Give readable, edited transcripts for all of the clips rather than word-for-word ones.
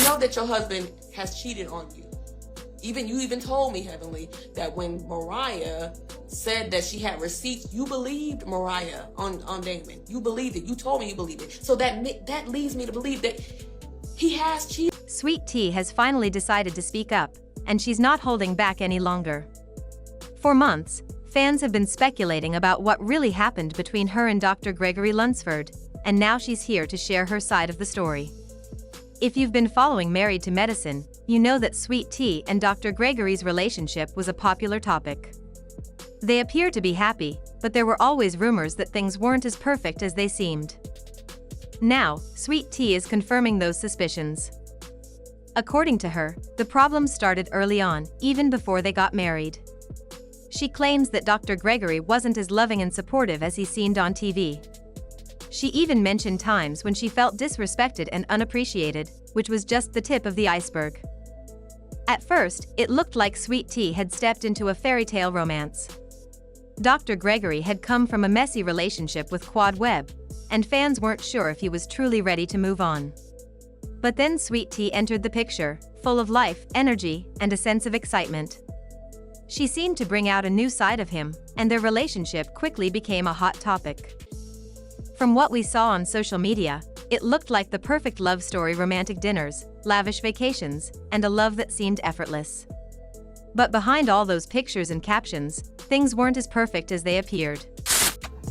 know that your husband has cheated on you. You even told me, Heavenly, that when Mariah said that she had receipts, you believed Mariah on Damon. You believed it. You told me you believed it. So that leads me to believe that he has cheated. Sweet Tea has finally decided to speak up, and she's not holding back any longer. For months, fans have been speculating about what really happened between her and Dr. Gregory Lunsford, and now she's here to share her side of the story. If you've been following Married to Medicine, you know that Sweet Tea and Dr. Gregory's relationship was a popular topic. They appear to be happy, but there were always rumors that things weren't as perfect as they seemed. Now, Sweet Tea is confirming those suspicions. According to her, the problems started early on, even before they got married. She claims that Dr. Gregory wasn't as loving and supportive as he seemed on TV. She even mentioned times when she felt disrespected and unappreciated, which was just the tip of the iceberg. At first, it looked like Sweet Tea had stepped into a fairy tale romance. Dr. Gregory had come from a messy relationship with Quad Webb, and fans weren't sure if he was truly ready to move on. But then Sweet Tea entered the picture, full of life, energy, and a sense of excitement. She seemed to bring out a new side of him, and their relationship quickly became a hot topic. From what we saw on social media, it looked like the perfect love story: romantic dinners, lavish vacations, and a love that seemed effortless. But behind all those pictures and captions, things weren't as perfect as they appeared.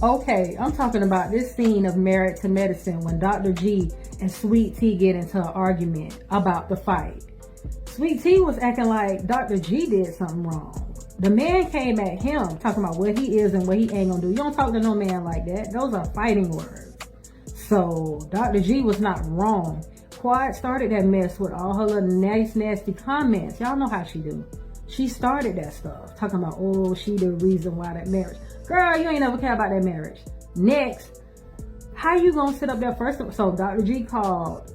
Okay, I'm talking about this scene of Married to Medicine when Dr. G and Sweet Tea get into an argument about the fight. Sweet Tea was acting like Dr. G did something wrong. The man came at him talking about what he is and what he ain't gonna do. You don't talk to no man like that. Those are fighting words. So Dr. G was not wrong. Quad started that mess with all her little nice, nasty comments. Y'all know how she do. She started that stuff, talking about, oh, she the reason why that marriage. Girl, you ain't never care about that marriage. Next, how you gonna sit up there first? So Dr. G called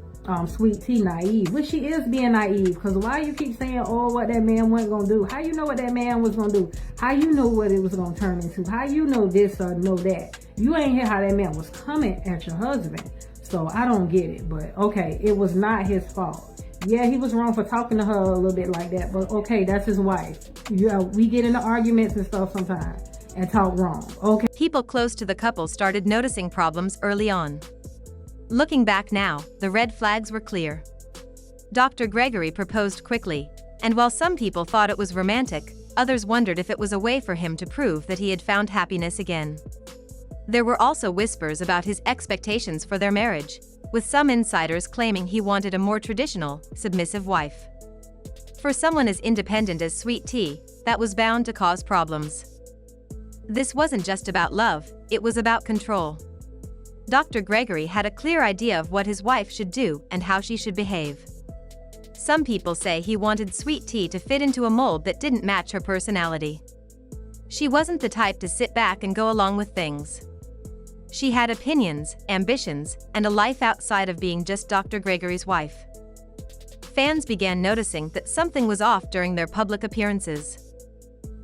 Sweet Tea naive, which she is being naive, because why you keep saying, oh, what that man wasn't gonna do? How you know what that man was gonna do? How you know what it was gonna turn into? How you know this or know that? You ain't hear how that man was coming at your husband. So I don't get it, but okay, it was not his fault. Yeah, he was wrong for talking to her a little bit like that, but okay, that's his wife. Yeah, we get into arguments and stuff sometimes and talk wrong, okay? People close to the couple started noticing problems early on. Looking back now, the red flags were clear. Dr. Gregory proposed quickly, and while some people thought it was romantic, others wondered if it was a way for him to prove that he had found happiness again. There were also whispers about his expectations for their marriage, with some insiders claiming he wanted a more traditional, submissive wife. For someone as independent as Sweet Tea, that was bound to cause problems. This wasn't just about love, it was about control. Dr. Gregory had a clear idea of what his wife should do and how she should behave. Some people say he wanted Sweet Tea to fit into a mold that didn't match her personality. She wasn't the type to sit back and go along with things. She had opinions, ambitions, and a life outside of being just Dr. Gregory's wife. Fans began noticing that something was off during their public appearances.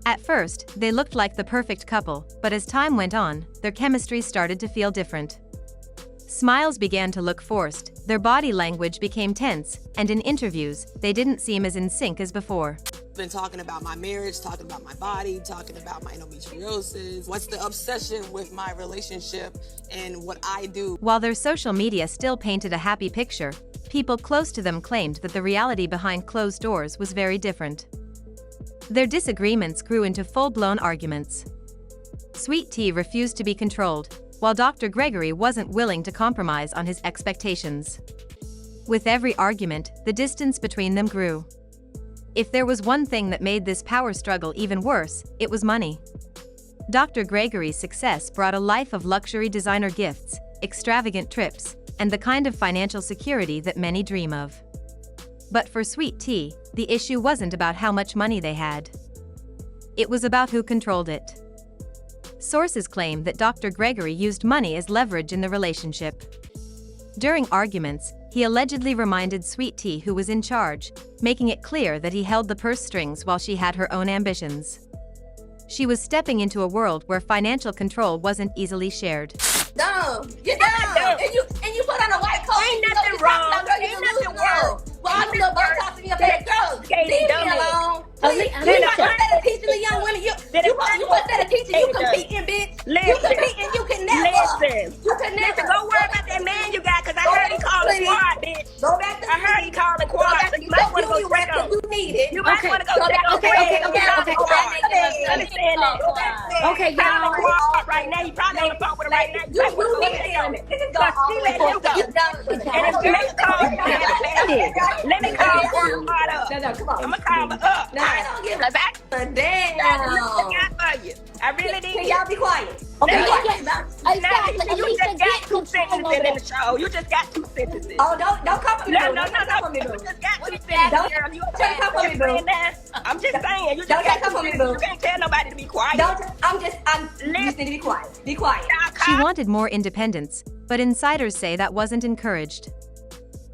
At first, they looked like the perfect couple, but as time went on, their chemistry started to feel different. Smiles began to look forced, their body language became tense, and in interviews, they didn't seem as in sync as before. Been talking about my marriage, talking about my body, talking about my endometriosis. What's the obsession with my relationship and what I do? While their social media still painted a happy picture, people close to them claimed that the reality behind closed doors was very different. Their disagreements grew into full-blown arguments. Sweet Tea refused to be controlled, while Dr. Gregory wasn't willing to compromise on his expectations. With every argument, the distance between them grew. If there was one thing that made this power struggle even worse, it was money. Dr. Gregory's success brought a life of luxury designer gifts, extravagant trips, and the kind of financial security that many dream of. But for Sweet Tea, the issue wasn't about how much money they had. It was about who controlled it. Sources claim that Dr. Gregory used money as leverage in the relationship. During arguments, he allegedly reminded Sweet Tea who was in charge, making it clear that he held the purse strings while she had her own ambitions. She was stepping into a world where financial control wasn't easily shared. Dumb. You're dumb. And you put on a white coat. Ain't nothing wrong. Ain't nothing wrong. Well, Please, Alicia. you instead of teaching the young women, you instead of teaching, you competing, bitch. You Listen, competing, you can never. You can never. Listen, go worry about that man you got, because I heard he calling quad, bitch. Go back to I heard he calling Go quad, back so to you might want to go beauty check rest on. if you need it. You might Okay. want to go Go check back- on okay, Fred. okay, He okay, calling okay, quad. okay. Understand that? Go back there. Okay, Calling y'all. quad right now. He probably on the phone with her right now. You might want to go check on him. Because she let him go. And if you make a call, you have a bad. Let me call quad up. No, come on. I'm going to call her up. No, I don't give a back. Damn. I got for you. I really Can did. y'all be quiet? Okay, Be quiet. Now, you just got 2 sentences in the show. You just got 2 sentences. Oh, don't come for me, No, boo. no, Don't no, come for no. me, You boo. just got 2 Don't- sentences, girl. You don't come for me, boo. I'm just saying. You just Don't got come for 2 me, sentences. boo. You can't tell nobody to be quiet. You just need to be quiet. Be quiet. She wanted more independence, but insiders say that wasn't encouraged.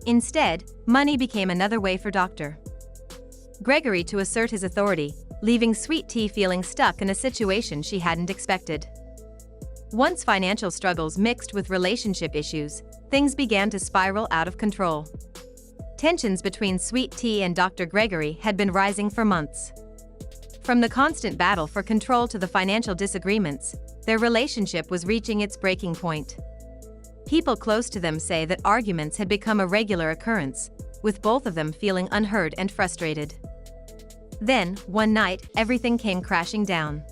Instead, money became another way for Dr. Gregory to assert his authority, leaving Sweet Tea feeling stuck in a situation she hadn't expected. Once financial struggles mixed with relationship issues, things began to spiral out of control. Tensions between Sweet Tea and Dr. Gregory had been rising for months. From the constant battle for control to the financial disagreements, their relationship was reaching its breaking point. People close to them say that arguments had become a regular occurrence, with both of them feeling unheard and frustrated. Then, one night, everything came crashing down.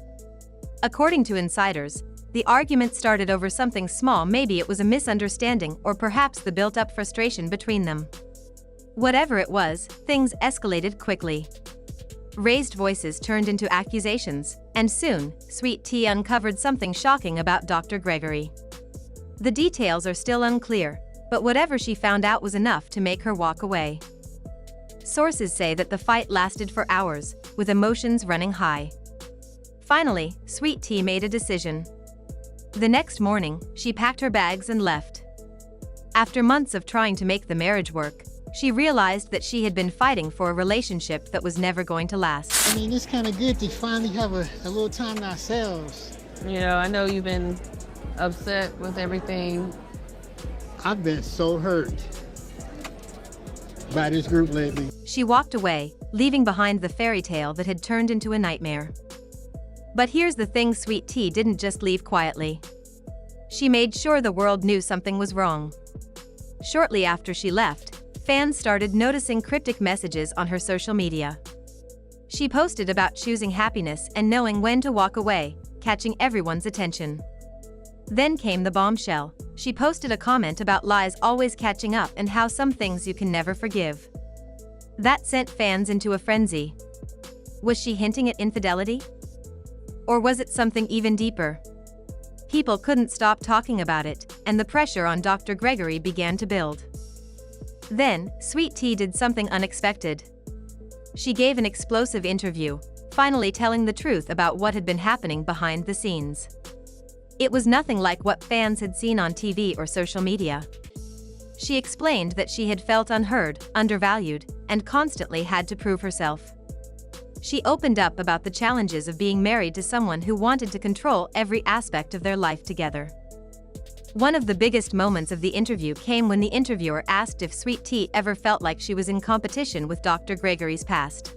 According to insiders, the argument started over something small. Maybe it was a misunderstanding or perhaps the built-up frustration between them. Whatever it was, things escalated quickly. Raised voices turned into accusations, and soon, Sweet Tea uncovered something shocking about Dr. Gregory. The details are still unclear, but whatever she found out was enough to make her walk away. Sources say that the fight lasted for hours, with emotions running high. Finally, Sweet Tea made a decision. The next morning, she packed her bags and left. After months of trying to make the marriage work, she realized that she had been fighting for a relationship that was never going to last. I mean, it's kind of good to finally have a little time to ourselves. You know, I know you've been upset with everything. I've been so hurt by this group lately. She walked away, leaving behind the fairy tale that had turned into a nightmare. But here's the thing: Sweet Tea didn't just leave quietly. She made sure the world knew something was wrong. Shortly after she left, fans started noticing cryptic messages on her social media. She posted about choosing happiness and knowing when to walk away, catching everyone's attention. Then came the bombshell. She posted a comment about lies always catching up and how some things you can never forgive. That sent fans into a frenzy. Was she hinting at infidelity? Or was it something even deeper? People couldn't stop talking about it, and the pressure on Dr. Gregory began to build. Then, Sweet Tea did something unexpected. She gave an explosive interview, finally telling the truth about what had been happening behind the scenes. It was nothing like what fans had seen on TV or social media. She explained that she had felt unheard, undervalued, and constantly had to prove herself. She opened up about the challenges of being married to someone who wanted to control every aspect of their life together. One of the biggest moments of the interview came when the interviewer asked if Sweet Tea ever felt like she was in competition with Dr. Gregory's past.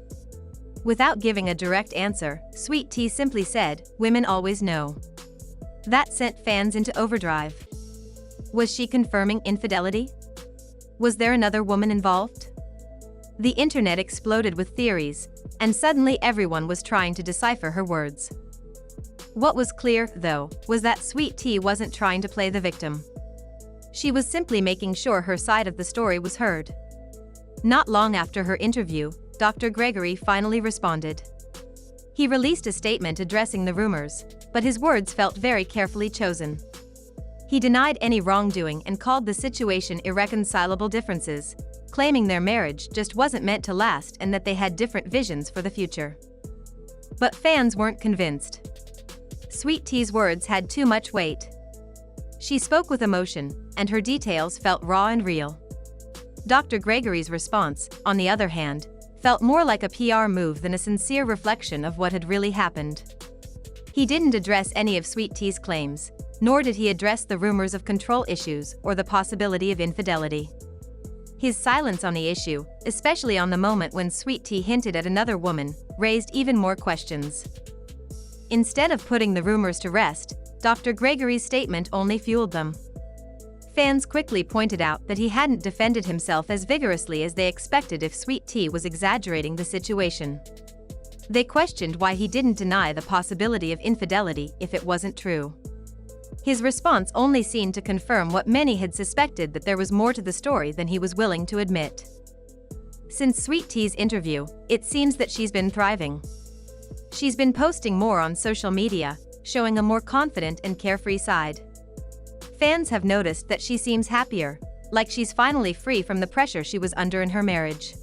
Without giving a direct answer, Sweet Tea simply said, "Women always know." That sent fans into overdrive. Was she confirming infidelity? Was there another woman involved? The internet exploded with theories, and suddenly everyone was trying to decipher her words. What was clear, though, was that Sweet Tea wasn't trying to play the victim. She was simply making sure her side of the story was heard. Not long after her interview, Dr. Gregory finally responded. He released a statement addressing the rumors, but his words felt very carefully chosen. He denied any wrongdoing and called the situation irreconcilable differences, claiming their marriage just wasn't meant to last and that they had different visions for the future. But fans weren't convinced. Sweet Tea's words had too much weight. She spoke with emotion, and her details felt raw and real. Dr. Gregory's response, on the other hand, felt more like a PR move than a sincere reflection of what had really happened. He didn't address any of Sweet Tea's claims, nor did he address the rumors of control issues or the possibility of infidelity. His silence on the issue, especially on the moment when Sweet Tea hinted at another woman, raised even more questions. Instead of putting the rumors to rest, Dr. Gregory's statement only fueled them. Fans quickly pointed out that he hadn't defended himself as vigorously as they expected if Sweet Tea was exaggerating the situation. They questioned why he didn't deny the possibility of infidelity if it wasn't true. His response only seemed to confirm what many had suspected, that there was more to the story than he was willing to admit. Since Sweet Tea's interview, it seems that she's been thriving. She's been posting more on social media, showing a more confident and carefree side. Fans have noticed that she seems happier, like she's finally free from the pressure she was under in her marriage.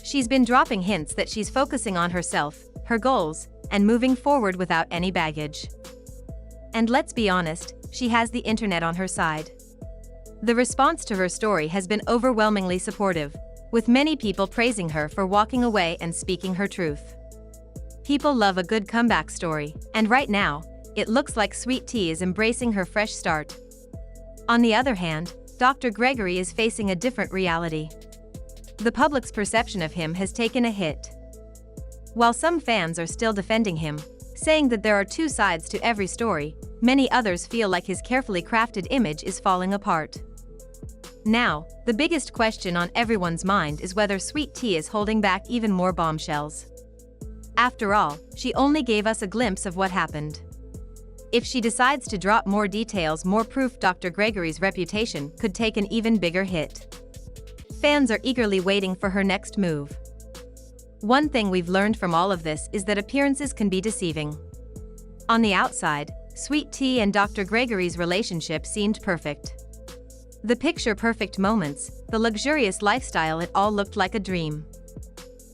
She's been dropping hints that she's focusing on herself, her goals, and moving forward without any baggage. And let's be honest, she has the internet on her side. The response to her story has been overwhelmingly supportive, with many people praising her for walking away and speaking her truth. People love a good comeback story, and right now, it looks like Sweet Tea is embracing her fresh start. On the other hand, Dr. Gregory is facing a different reality. The public's perception of him has taken a hit. While some fans are still defending him, saying that there are two sides to every story, many others feel like his carefully crafted image is falling apart. Now, the biggest question on everyone's mind is whether Sweet Tea is holding back even more bombshells. After all, she only gave us a glimpse of what happened. If she decides to drop more details, more proof, Dr. Gregory's reputation could take an even bigger hit. Fans are eagerly waiting for her next move. One thing we've learned from all of this is that appearances can be deceiving. On the outside, Sweet Tea and Dr. Gregory's relationship seemed perfect. The picture-perfect moments, the luxurious lifestyle, it all looked like a dream.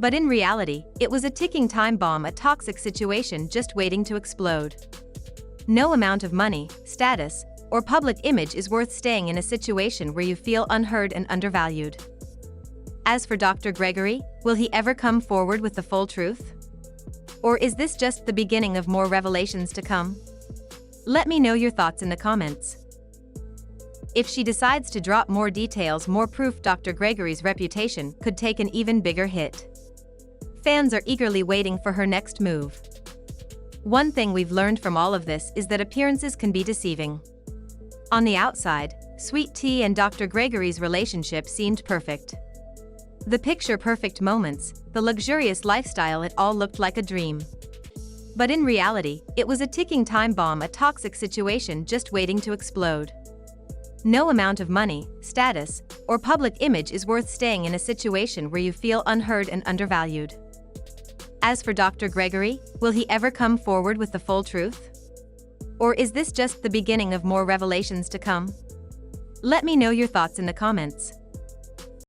But in reality, it was a ticking time bomb, a toxic situation just waiting to explode. No amount of money, status, or public image is worth staying in a situation where you feel unheard and undervalued. As for Dr. Gregory, will he ever come forward with the full truth? Or is this just the beginning of more revelations to come? Let me know your thoughts in the comments. If she decides to drop more details, more proof, Dr. Gregory's reputation could take an even bigger hit. Fans are eagerly waiting for her next move. One thing we've learned from all of this is that appearances can be deceiving. On the outside, Sweet Tea and Dr. Gregory's relationship seemed perfect. The picture-perfect moments, the luxurious lifestyle, it all looked like a dream. But in reality, it was a ticking time bomb, a toxic situation just waiting to explode. No amount of money, status, or public image is worth staying in a situation where you feel unheard and undervalued. As for Dr. Gregory, will he ever come forward with the full truth? Or is this just the beginning of more revelations to come? Let me know your thoughts in the comments.